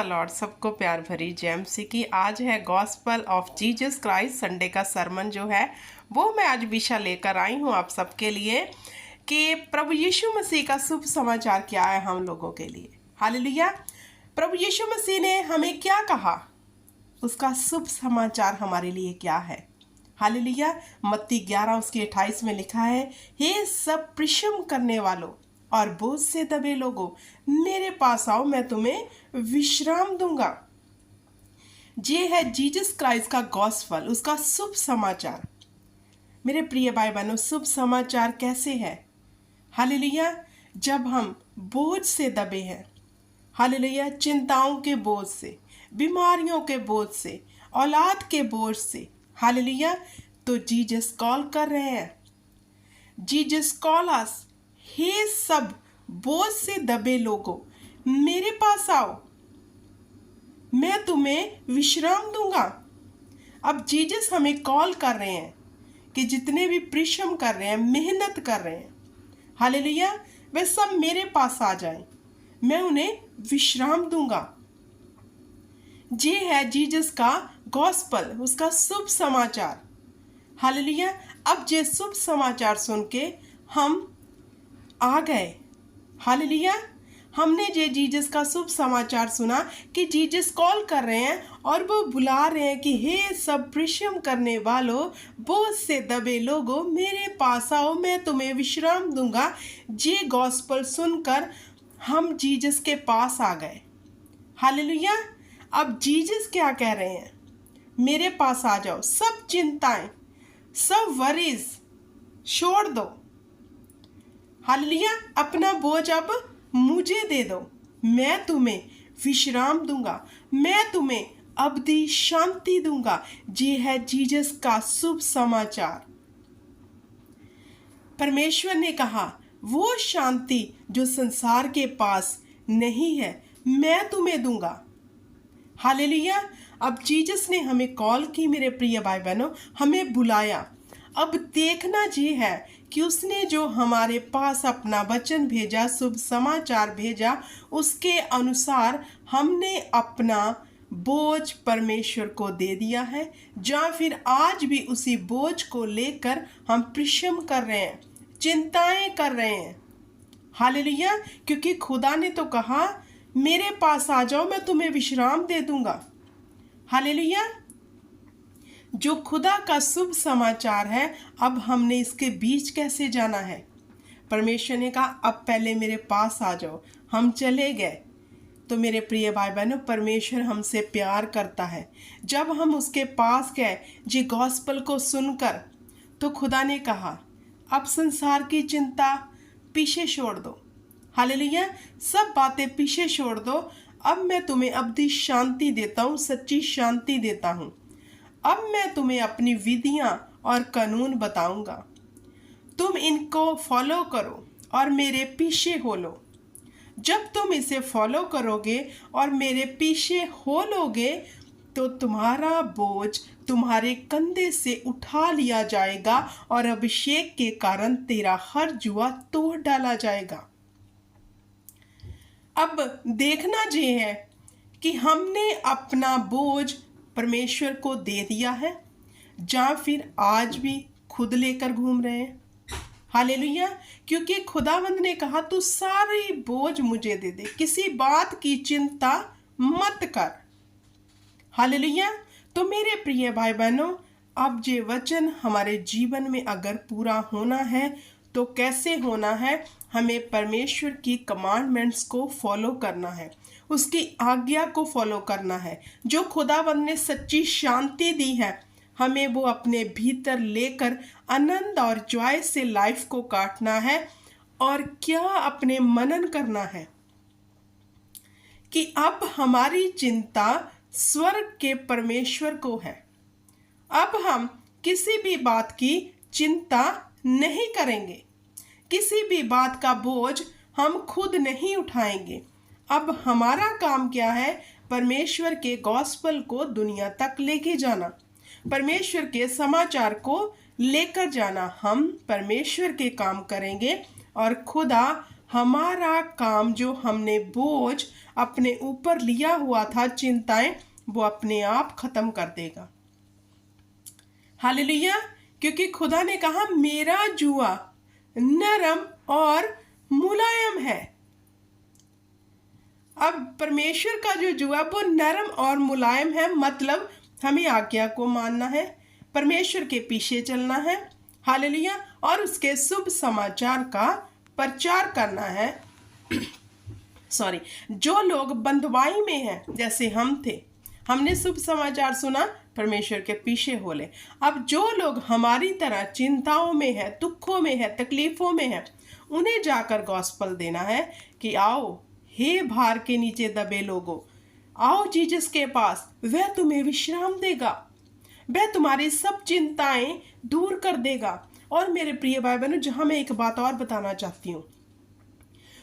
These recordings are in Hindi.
The Lord. सबको प्यार भरी जय मसीह की। आज है gospel of Jesus Christ. Sunday का सरमन जो है वो मैं आज विषय लेकर आई हूँ आप सबके लिए कि प्रभु यीशु मसीह का शुभ समाचार क्या है हम लोगों के लिए। हालेलुया। प्रभु यीशु मसीह ने हमें क्या कहा, उसका शुभ समाचार हमारे लिए क्या है। हालेलुया। मत्ती 11 उसके 28 में लिखा है, हे सब परिश्रम करने वालों और बोझ से दबे लोगों, मेरे पास आओ, मैं तुम्हें विश्राम दूंगा। ये है जीसस क्राइस्ट का गॉस्पल, उसका शुभ समाचार। मेरे प्रिय भाई बहनों, शुभ समाचार कैसे है? हालेलुया। जब हम बोझ से दबे हैं, हालेलुया, चिंताओं के बोझ से, बीमारियों के बोझ से, औलाद के बोझ से, हालेलुया, तो जीसस कॉल कर रहे हैं। जीसस कॉल अस, हे सब बोझ से दबे लोगों, मेरे पास आओ, मैं तुम्हें विश्राम दूंगा। अब जीसस हमें कॉल कर रहे हैं कि जितने भी परिश्रम कर रहे हैं, मेहनत कर रहे हैं, हालेलुया, वे सब मेरे पास आ जाएं, मैं उन्हें विश्राम दूंगा। ये है जीसस का गॉस्पल, उसका शुभ समाचार। हालेलुया। अब ये शुभ समाचार सुन के हम आ गए। हालेलुया। हमने ये जीसस का शुभ समाचार सुना कि जीसस कॉल कर रहे हैं और वो बुला रहे हैं कि हे सब परिश्रम करने वालों, बोझ से दबे लोगों, मेरे पास आओ, मैं तुम्हें विश्राम दूंगा। ये गॉस्पल सुनकर हम जीसस के पास आ गए। हालेलुया। अब जीसस क्या कह रहे हैं? मेरे पास आ जाओ, सब चिंताएं, सब वरीज छोड़ दो। हालेलुया। अपना बोझ अब मुझे दे दो, मैं तुम्हें विश्राम दूंगा, मैं तुम्हें अवधि शांति दूंगा। ये है जीसस का शुभ समाचार। परमेश्वर ने कहा, वो शांति जो संसार के पास नहीं है, मैं तुम्हें दूंगा। हालेलुया। अब जीसस ने हमें कॉल की, मेरे प्रिय भाई बहनों, हमें बुलाया। अब देखना ये है कि उसने जो हमारे पास अपना वचन भेजा, शुभ समाचार भेजा, उसके अनुसार हमने अपना बोझ परमेश्वर को दे दिया है, या फिर आज भी उसी बोझ को लेकर हम परिश्रम कर रहे हैं, चिंताएं कर रहे हैं। हालेलुया। क्योंकि खुदा ने तो कहा, मेरे पास आ जाओ, मैं तुम्हें विश्राम दे दूंगा। हालेलुया। जो खुदा का शुभ समाचार है, अब हमने इसके बीच कैसे जाना है? परमेश्वर ने कहा, अब पहले मेरे पास आ जाओ। हम चले गए। तो मेरे प्रिय भाई बहनों, परमेश्वर हमसे प्यार करता है। जब हम उसके पास गए जी गॉस्पल को सुनकर, तो खुदा ने कहा, अब संसार की चिंता पीछे छोड़ दो। हालेलुया। सब बातें पीछे छोड़ दो। अब मैं तुम्हें अवधि शांति देता हूँ, सच्ची शांति देता हूँ। अब मैं तुम्हें अपनी विधियां और कानून बताऊंगा, तुम इनको फॉलो करो और मेरे पीछे हो लो। जब तुम इसे फॉलो करोगे और मेरे पीछे हो लोगे, तो तुम्हारा बोझ तुम्हारे कंधे से उठा लिया जाएगा और अभिषेक के कारण तेरा हर जुआ तोड़ डाला जाएगा। अब देखना ये है कि हमने अपना बोझ परमेश्वर को दे दिया है, या फिर आज भी खुद लेकर घूम रहे हैं। हालेलुया। क्योंकि खुदावंद ने कहा, तू सारी बोझ मुझे दे दे, किसी बात की चिंता मत कर। हालेलुया। तो मेरे प्रिय भाई बहनों, अब ये वचन हमारे जीवन में अगर पूरा होना है, तो कैसे होना है? हमें परमेश्वर की कमांडमेंट्स को फॉलो करना है, उसकी आज्ञा को फॉलो करना है। जो खुदावंद ने सच्ची शांति दी है, हमें वो अपने भीतर लेकर आनंद और जॉय से लाइफ को काटना है। और क्या अपने मनन करना है कि अब हमारी चिंता स्वर्ग के परमेश्वर को है। अब हम किसी भी बात की चिंता नहीं करेंगे, किसी भी बात का बोझ हम खुद नहीं उठाएंगे। अब हमारा काम क्या है? परमेश्वर के गॉस्पल को दुनिया तक लेके जाना, परमेश्वर के समाचार को लेकर जाना। हम परमेश्वर के काम करेंगे और खुदा हमारा काम, जो हमने बोझ अपने ऊपर लिया हुआ था, चिंताएं, वो अपने आप खत्म कर देगा। हालेलुया। क्योंकि खुदा ने कहा मेरा जुआ नरम और मुलायम है। अब परमेश्वर का जो जुआ वो नरम और मुलायम है, मतलब हमें आज्ञा को मानना है, परमेश्वर के पीछे चलना है, हालेलुया, और उसके शुभ समाचार का प्रचार करना है। जो लोग बंधुआई में हैं, जैसे हम थे, हमने शुभ समाचार सुना, परमेश्वर के पीछे हो ले। अब जो लोग हमारी तरह चिंताओं में है, दुखों में है, तकलीफों में है, उन्हें जाकर गॉस्पल देना है कि आओ हे भार के नीचे दबे लोगों, आओ जीसस के पास, वह तुम्हें विश्राम देगा, वह तुम्हारी सब चिंताएं दूर कर देगा। और मेरे प्रिय भाई बहनों, जहां मैं एक बात और बताना चाहती हूँ,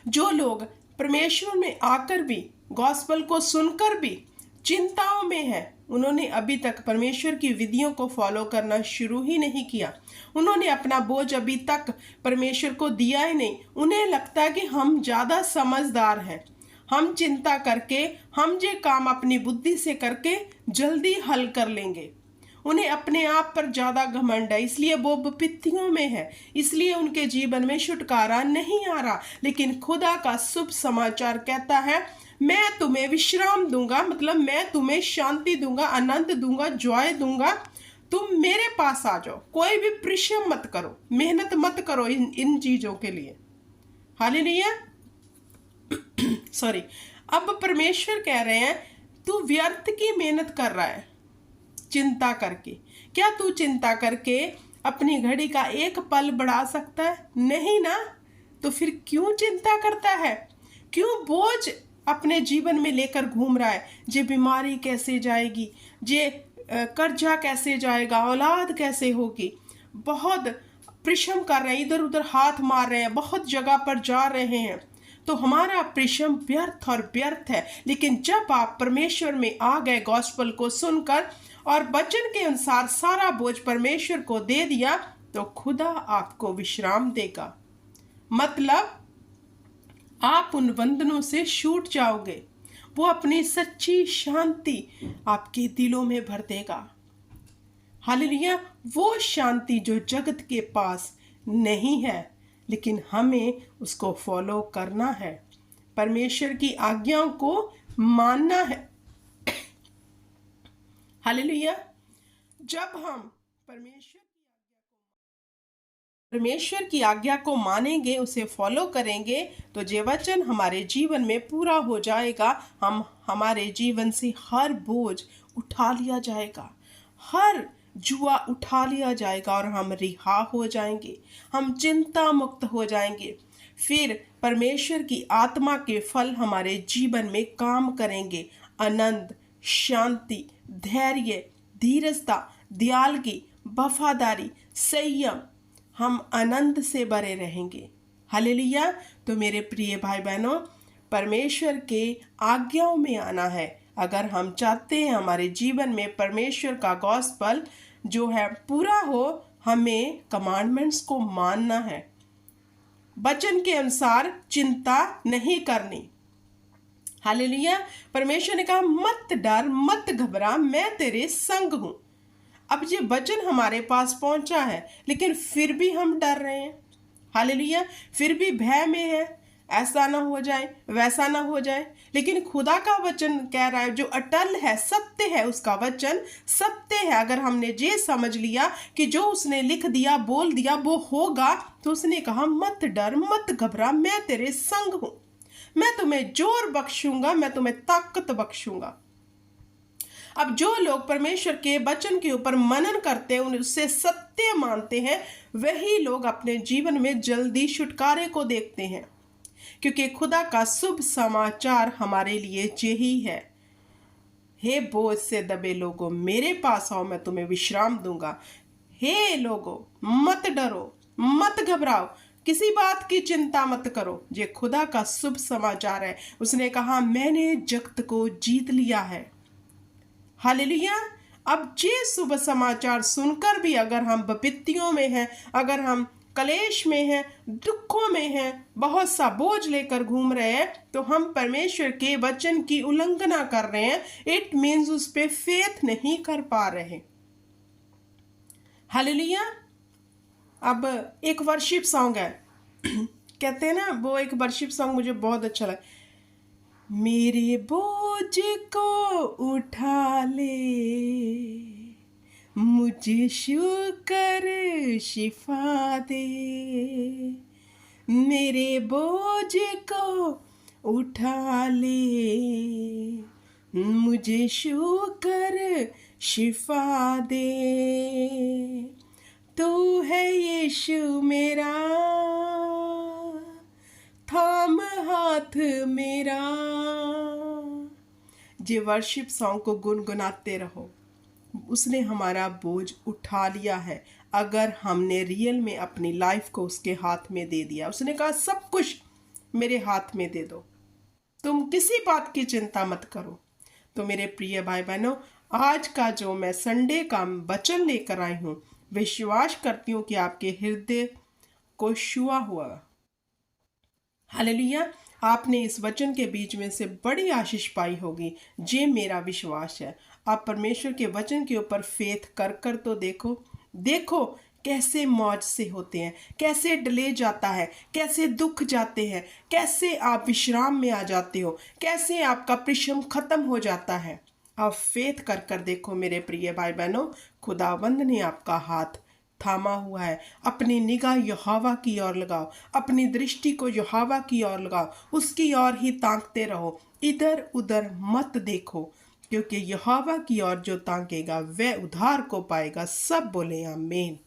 जो लोग परमेश्वर में आकर भी, गॉस्पल को सुनकर भी चिंताओं में है, उन्होंने अभी तक परमेश्वर की विधियों को फॉलो करना शुरू ही नहीं किया। उन्होंने अपना बोझ अभी तक परमेश्वर को दिया ही नहीं। उन्हें लगता है कि हम ज़्यादा समझदार हैं, हम चिंता करके, हम ये काम अपनी बुद्धि से करके जल्दी हल कर लेंगे। उन्हें अपने आप पर ज़्यादा घमंड है, इसलिए वो विपत्तियों में है, इसलिए उनके जीवन में छुटकारा नहीं आ रहा। लेकिन खुदा का शुभ समाचार कहता है मैं तुम्हें विश्राम दूंगा, मतलब मैं तुम्हें शांति दूंगा, आनंद दूंगा, जॉय दूंगा। तुम मेरे पास आ जाओ, कोई भी परिश्रम मत करो, मेहनत मत करो इन चीजों के लिए। हालेलुया। अब परमेश्वर कह रहे हैं तू व्यर्थ की मेहनत कर रहा है चिंता करके। क्या तू चिंता करके अपनी घड़ी का एक पल बढ़ा सकता है? नहीं ना। तो फिर क्यों चिंता करता है? क्यों बोझ अपने जीवन में लेकर घूम रहा है? जे बीमारी कैसे जाएगी, जे कर्जा कैसे जाएगा, औलाद कैसे होगी, बहुत परिश्रम कर रहे हैं, इधर उधर हाथ मार रहे हैं, बहुत जगह पर जा रहे हैं, तो हमारा परिश्रम व्यर्थ और व्यर्थ है। लेकिन जब आप परमेश्वर में आ गए, गॉस्पल को सुनकर और वचन के अनुसार सारा बोझ परमेश्वर को दे दिया, तो खुदा आपको विश्राम देगा। मतलब आप उन बंधनों से छूट जाओगे, वो अपनी सच्ची शांति आपके दिलों में भर देगा। हालेलुया। वो शांति जो जगत के पास नहीं है, लेकिन हमें उसको फॉलो करना है, परमेश्वर की आज्ञाओं को मानना है। हालेलुया। जब हम परमेश्वर की आज्ञा को मानेंगे, उसे फॉलो करेंगे, तो ये वचन हमारे जीवन में पूरा हो जाएगा। हमारे जीवन से हर बोझ उठा लिया जाएगा, हर जुआ उठा लिया जाएगा और हम रिहा हो जाएंगे, हम चिंता मुक्त हो जाएंगे। फिर परमेश्वर की आत्मा के फल हमारे जीवन में काम करेंगे। आनंद, शांति, धैर्य, धीरजता, दयालगी, वफादारी, संयम, हम आनंद से भरे रहेंगे। हालेलुया। तो मेरे प्रिय भाई बहनों, परमेश्वर के आज्ञाओं में आना है। अगर हम चाहते हैं हमारे जीवन में परमेश्वर का गॉस्पल जो है पूरा हो, हमें कमांडमेंट्स को मानना है, वचन के अनुसार चिंता नहीं करनी। हालेलुया। परमेश्वर ने कहा मत डर, मत घबरा, मैं तेरे संग हूं। अब ये वचन हमारे पास पहुंचा है, लेकिन फिर भी हम डर रहे हैं। हालेलुया। फिर भी भय में है, ऐसा ना हो जाए, वैसा ना हो जाए। लेकिन खुदा का वचन कह रहा है, जो अटल है, सत्य है, उसका वचन सत्य है। अगर हमने ये समझ लिया कि जो उसने लिख दिया, बोल दिया, वो होगा, तो उसने कहा मत डर, मत घबरा, मैं तेरे संग हूं, मैं तुम्हें जोर बख्शूंगा, मैं तुम्हें ताकत बख्शूंगा। अब जो लोग परमेश्वर के वचन के ऊपर मनन करते हैं, उससे सत्य मानते हैं, वही लोग अपने जीवन में जल्दी छुटकारे को देखते हैं, क्योंकि खुदा का शुभ समाचार हमारे लिए यही है। हे बोझ से दबे लोगों, मेरे पास आओ, मैं तुम्हें विश्राम दूंगा। हे लोगों, मत डरो, मत घबराओ, किसी बात की चिंता मत करो। ये खुदा का शुभ समाचार है। उसने कहा मैंने जगत को जीत लिया है। हालेलुया। अब ये शुभ समाचार सुनकर भी अगर हम विपत्तियों में हैं, अगर हम कलेश में हैं, दुखों में हैं, बहुत सा बोझ लेकर घूम रहे हैं, तो हम परमेश्वर के वचन की उल्लंघना कर रहे हैं। इट मीन्स उस पे फेथ नहीं कर पा रहे। हालेलुया। अब एक वर्शिप सॉन्ग है कहते हैं ना, वो एक वर्शिप सॉन्ग मुझे बहुत अच्छा लगा। मेरे बोझ को उठा ले, मुझे शुक्र शिफा दे। मेरे बोझ को उठा ले, मुझे शुक्र शिफा दे। तू है यीशु मेरा, थाम हाथ मेरा। जे वर्शिप सॉन्ग को गुनगुनाते रहो। उसने हमारा बोझ उठा लिया है अगर हमने रियल में अपनी लाइफ को उसके हाथ में दे दिया। उसने कहा सब कुछ मेरे हाथ में दे दो, तुम किसी बात की चिंता मत करो। तो मेरे प्रिय भाई बहनों, आज का जो मैं संडे का वचन लेकर आई हूँ, विश्वास करती हूँ कि आपके हृदय को छुआ हुआ। हालेलुया। आपने इस वचन के बीच में से बड़ी आशीष पाई होगी, ये मेरा विश्वास है। आप परमेश्वर के वचन के ऊपर फेथ कर कर तो देखो, देखो कैसे मौज से होते हैं, कैसे डले जाता है, कैसे दुख जाते हैं, कैसे आप विश्राम में आ जाते हो, कैसे आपका परिश्रम खत्म हो जाता है। आप फेथ कर कर देखो मेरे प्रिय भाई बहनों, खुदावंद ने आपका हाथ थामा हुआ है। अपनी निगाह यहोवा की ओर लगाओ, अपनी दृष्टि को यहोवा की ओर लगाओ, उसकी ओर ही ताकते रहो, इधर उधर मत देखो, क्योंकि यहोवा की ओर जो ताकेगा वह उद्धार को पाएगा। सब बोले आमीन।